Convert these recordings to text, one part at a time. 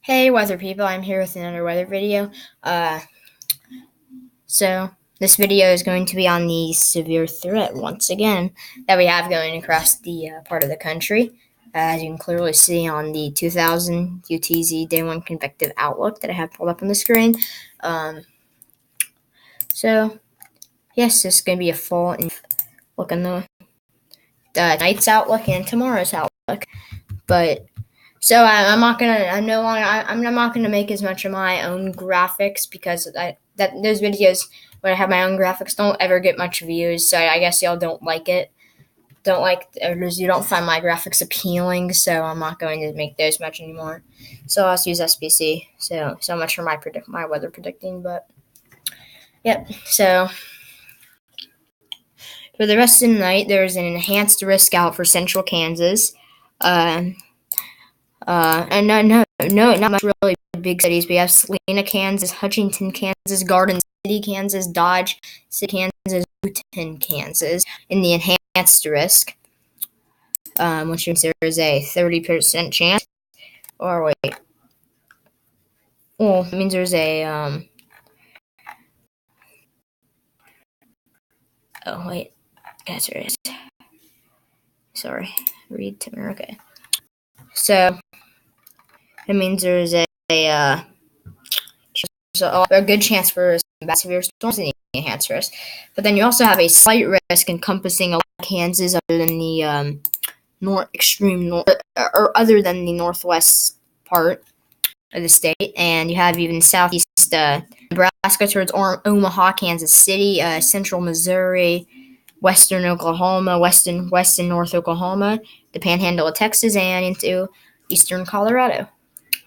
Hey weather people, I'm here with another weather video. So this video is going to be on the severe threat once again that we have going across the part of the country. As you can clearly see on the 2000 UTZ Day 1 convective outlook that I have pulled up on the screen. So yes, this is going to be a full look on the night's outlook and tomorrow's outlook. But so I'm not gonna make as much of my own graphics because those videos when I have my own graphics don't ever get much views. So I guess y'all don't like it. You don't find my graphics appealing. So I'm not going to make those much anymore. So I'll just use SPC. So much for my weather predicting. But yep. So for the rest of the night, there's an enhanced risk out for central Kansas. And not much really big cities. We have Salina, Kansas, Hutchinson, Kansas, Garden City, Kansas, Dodge City, Kansas, Newton, Kansas, in the enhanced risk, which means there is a 30% chance. Or wait, well, it means there's a oh wait, yes there is. Sorry, read to me. Okay, so it means there's a good chance for severe storms in the enhanced risk. But then you also have a slight risk encompassing a lot of Kansas other than the other than the northwest part of the state. And you have even southeast Nebraska towards Omaha, Kansas City, central Missouri, western Oklahoma, western North Oklahoma, the panhandle of Texas, and into eastern Colorado.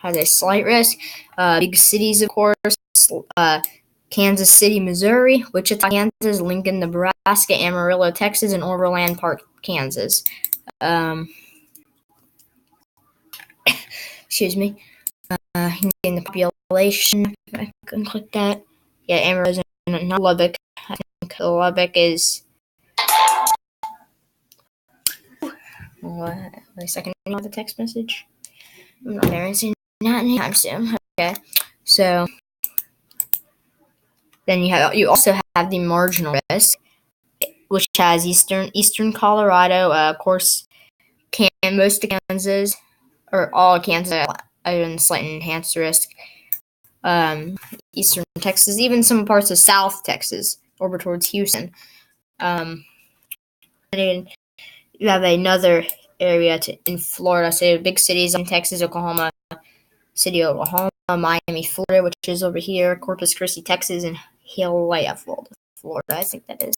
Has a slight risk. Big cities, of course, Kansas City, Missouri, Wichita, Kansas, Lincoln, Nebraska, Amarillo, Texas, and Overland Park, Kansas. Excuse me. In the population, I can click that. Yeah, Amarillo, not Lubbock. I think Lubbock is. Wait a second. I have the text message. I'm not answering that anytime soon. Okay, so then you also have the marginal risk, which has eastern Colorado, of course, most of Kansas, or all of Kansas, other than slight enhanced risk, eastern Texas, even some parts of South Texas, over towards Houston. And then you have another area in Florida, so big cities in Texas, Oklahoma City, Oklahoma, Miami, Florida, which is over here, Corpus Christi, Texas, and Hialeah, Florida, I think that is.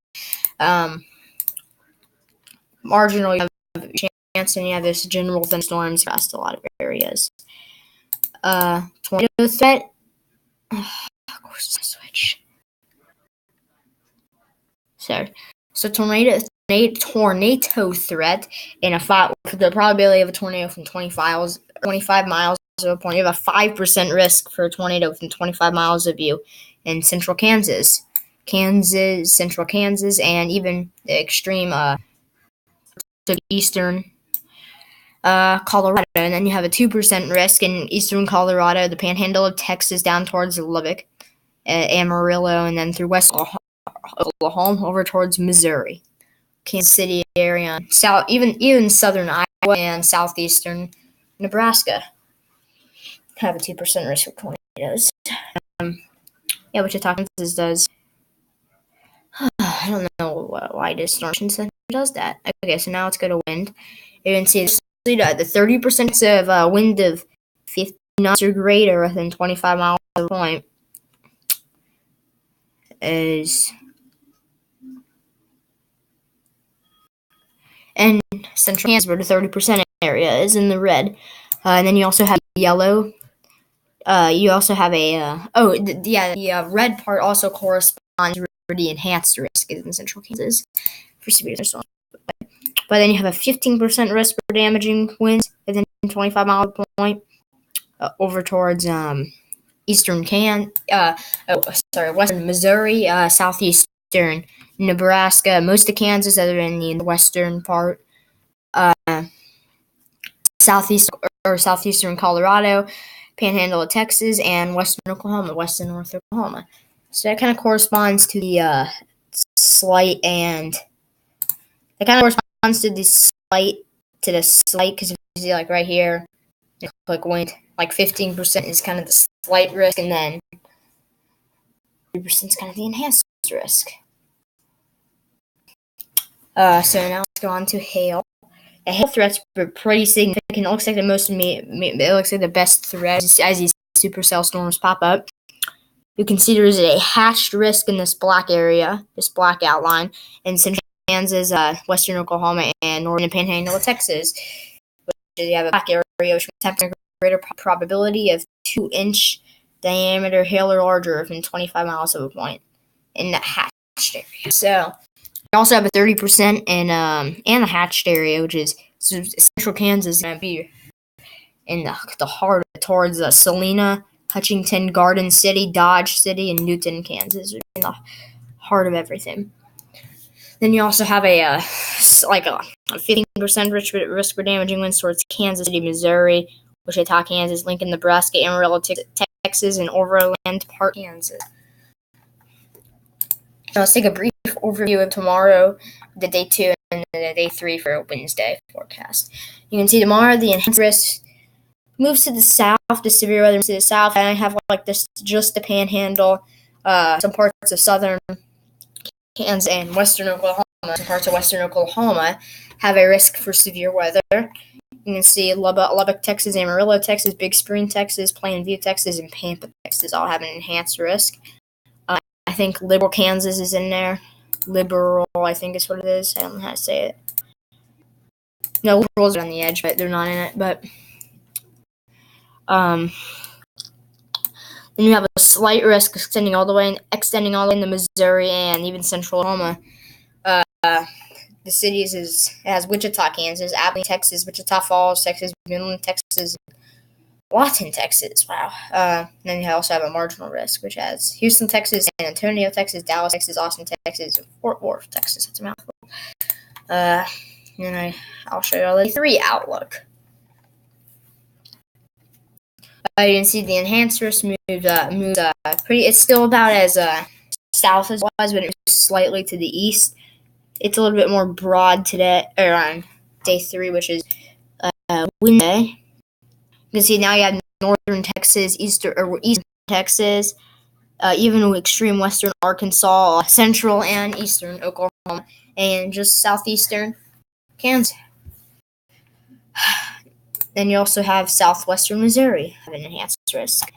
Marginal, you have a chance, and you have this general thunderstorms across a lot of areas. Tornado threat. Of course, switch. So tornado threat in the probability of a tornado from 25 miles of a point. You have a 5% risk for a tornado within 25 miles of you in central Kansas, central Kansas, and even the extreme to eastern Colorado. And then you have a 2% risk in eastern Colorado, the panhandle of Texas down towards Lubbock, Amarillo, and then through west Oklahoma over towards Missouri, Kansas City area, even southern Iowa and southeastern Nebraska have a 2% risk for tornadoes. Wichita, Kansas does. I don't know why this storm center does that. Okay, so now let's go to wind. You can see the 30% of wind of 50 knots or greater within 25 miles of the point is. And central Kansas, where the 30% area is in the red. And then you also have yellow. You also have the red part also corresponds to the enhanced risk in central Kansas for severe storms. But then you have a 15% risk for damaging winds within 25 mile point over towards western Missouri, southeastern Nebraska, most of Kansas, other than the western part, southeastern Colorado, Panhandle of Texas, and western Oklahoma, western North Oklahoma. So that kind of corresponds to the slight, and that kind of corresponds to the slight because if you see like right here, like wind, like 15% is kind of the slight risk, and then 3% is kind of the enhanced risk. So now let's go on to hail. The hail threats were pretty significant. It looks like it looks like the best threat as these supercell storms pop up. You can see there is a hatched risk in this black area, this black outline, in central Kansas, western Oklahoma, and northern Panhandle of Texas. You have a black area which has a greater probability of 2-inch diameter hail or larger within 25 miles of a point in the hatched area. So you also have a 30% in the hatched area, which is central Kansas, going to be in the heart towards Salina, Hutchinson, Garden City, Dodge City, and Newton, Kansas, in the heart of everything. Then you also have a 15% risk for damaging winds towards Kansas City, Missouri, Wichita, Kansas, Lincoln, Nebraska, Amarillo, Texas, and Overland Park, Kansas. So let's take a brief overview of tomorrow, the day 2, and the day 3 for Wednesday forecast. You can see tomorrow the enhanced risk moves to the south, the severe weather moves to the south, and I have like this just the Panhandle, some parts of southern Kansas and western Oklahoma, some parts of western Oklahoma have a risk for severe weather. You can see Lubbock, Texas, Amarillo, Texas, Big Spring, Texas, Plainview, Texas, and Pampa, Texas all have an enhanced risk. I think Liberal, Kansas is in there. Liberal, I think is what it is. I don't know how to say it. No, Liberals are on the edge, but they're not in it. But then you have a slight risk extending all the way into Missouri and even central Oklahoma. The cities has Wichita, Kansas, Abilene, Texas, Wichita Falls, Texas, Midland, Texas, Lawton, Texas. Wow. Then you also have a marginal risk, which has Houston, Texas, San Antonio, Texas, Dallas, Texas, Austin, Texas, and Fort Worth, Texas. That's a mouthful. Then I'll show you all the 3 outlook. You can see the enhanced risk moves pretty. It's still about as south as it was, but it was slightly to the east. It's a little bit more broad today, or on day 3, which is Wednesday. You can see now you have northern Texas, eastern Texas, even extreme western Arkansas, central and eastern Oklahoma, and just southeastern Kansas. Then you also have southwestern Missouri have an enhanced risk.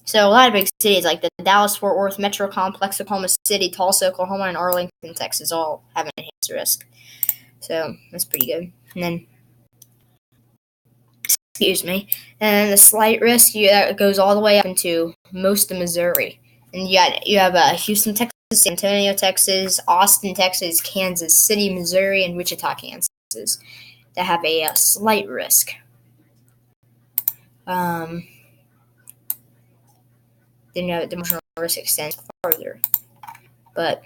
So a lot of big cities like the Dallas-Fort Worth Metro Complex, Oklahoma City, Tulsa, Oklahoma, and Arlington, Texas all have an enhanced risk. So that's pretty good. And then, and the slight risk that goes all the way up into most of Missouri. And you have Houston, Texas, San Antonio, Texas, Austin, Texas, Kansas City, Missouri, and Wichita, Kansas that have a slight risk. Then you know, the marginal risk extends further. But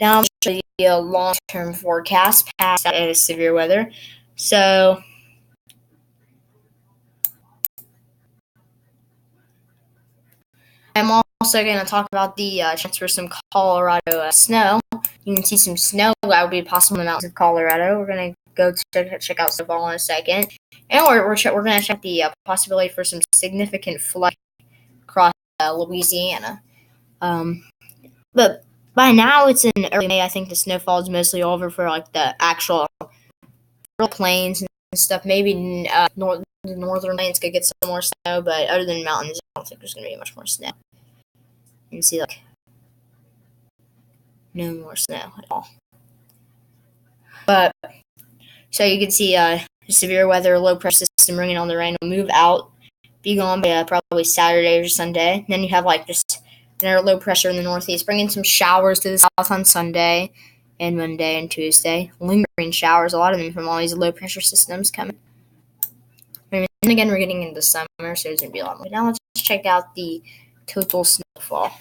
now I'm going to show you a long-term forecast past severe weather. So I'm also going to talk about the chance for some Colorado snow. You can see some snow that would be possible in the mountains of Colorado. We're going to go check out snowfall in a second. And we're going to check the possibility for some significant flooding across Louisiana. But by now it's in early May. I think the snowfall is mostly over for like the actual plains and stuff. Maybe the northern plains could get some more snow, but other than mountains, I don't think there's going to be much more snow. You can see like no more snow at all. But so you can see severe weather, low pressure system bringing on the rain will move out, be gone by probably Saturday or Sunday. And then you have like just another low pressure in the northeast, bringing some showers to the south on Sunday and Monday and Tuesday. Lingering showers, a lot of them from all these low pressure systems coming. And again, we're getting into summer, so there's going to be a lot more. Now let's check out the total snowfall.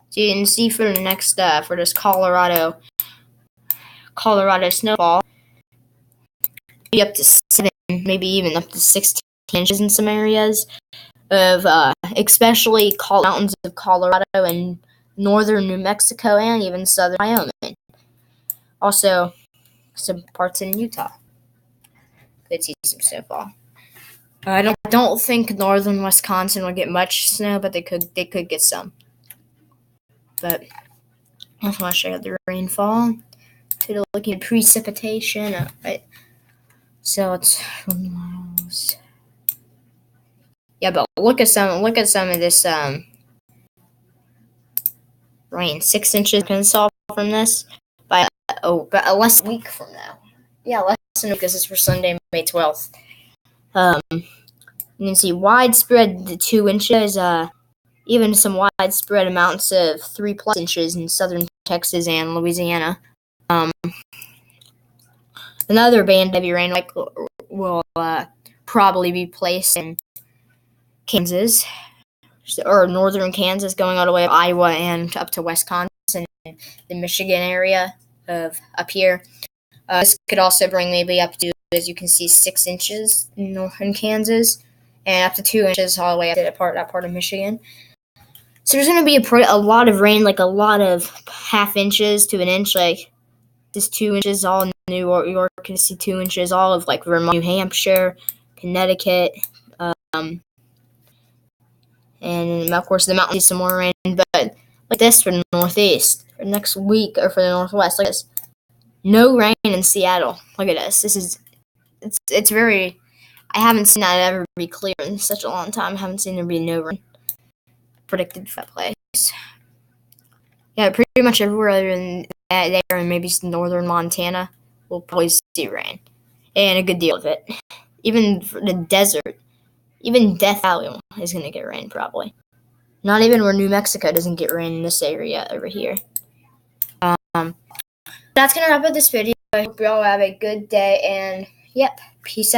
So you can see for the next, for this Colorado snowfall, be up to 7 maybe even up to 16 inches in some areas of especially mountains of Colorado and northern New Mexico and even southern Wyoming. Also, some parts in Utah. Could see some snowfall. I don't think northern Wisconsin will get much snow, but they could get some. But I just want to show you the rainfall. To looking at precipitation. Right. So it's but look at some of this rain. 6 inches can fall from this by less than a week from now. Yeah, less than a week. This is for Sunday, May 12th. You can see widespread 2 inches. Even some widespread amounts of 3+ inches in southern Texas and Louisiana. Another band of heavy rain will probably be placed in Kansas, or northern Kansas, going all the way to Iowa and up to Wisconsin, the Michigan area of up here. This could also bring maybe up to, as you can see, 6 inches in Kansas, and up to 2 inches all the way up to that part of Michigan. So there's going to be a lot of rain, like a lot of ½ inches to an inch, like just 2 inches all in New York. You can see 2 inches all of like Vermont, New Hampshire, Connecticut, and of course the mountains some more rain. But like this for the Northeast, for next week, or for the Northwest, like this, no rain in Seattle. Look at this. It's very. I haven't seen that ever be clear in such a long time. I haven't seen there be no rain predicted for that place. Yeah, pretty much everywhere other than that there, and maybe northern Montana, we'll probably see rain, and a good deal of it. Even for the desert, even Death Valley is going to get rain probably. Not even where New Mexico doesn't get rain in this area over here. That's going to wrap up this video. I hope you all have a good day, and yep, peace out.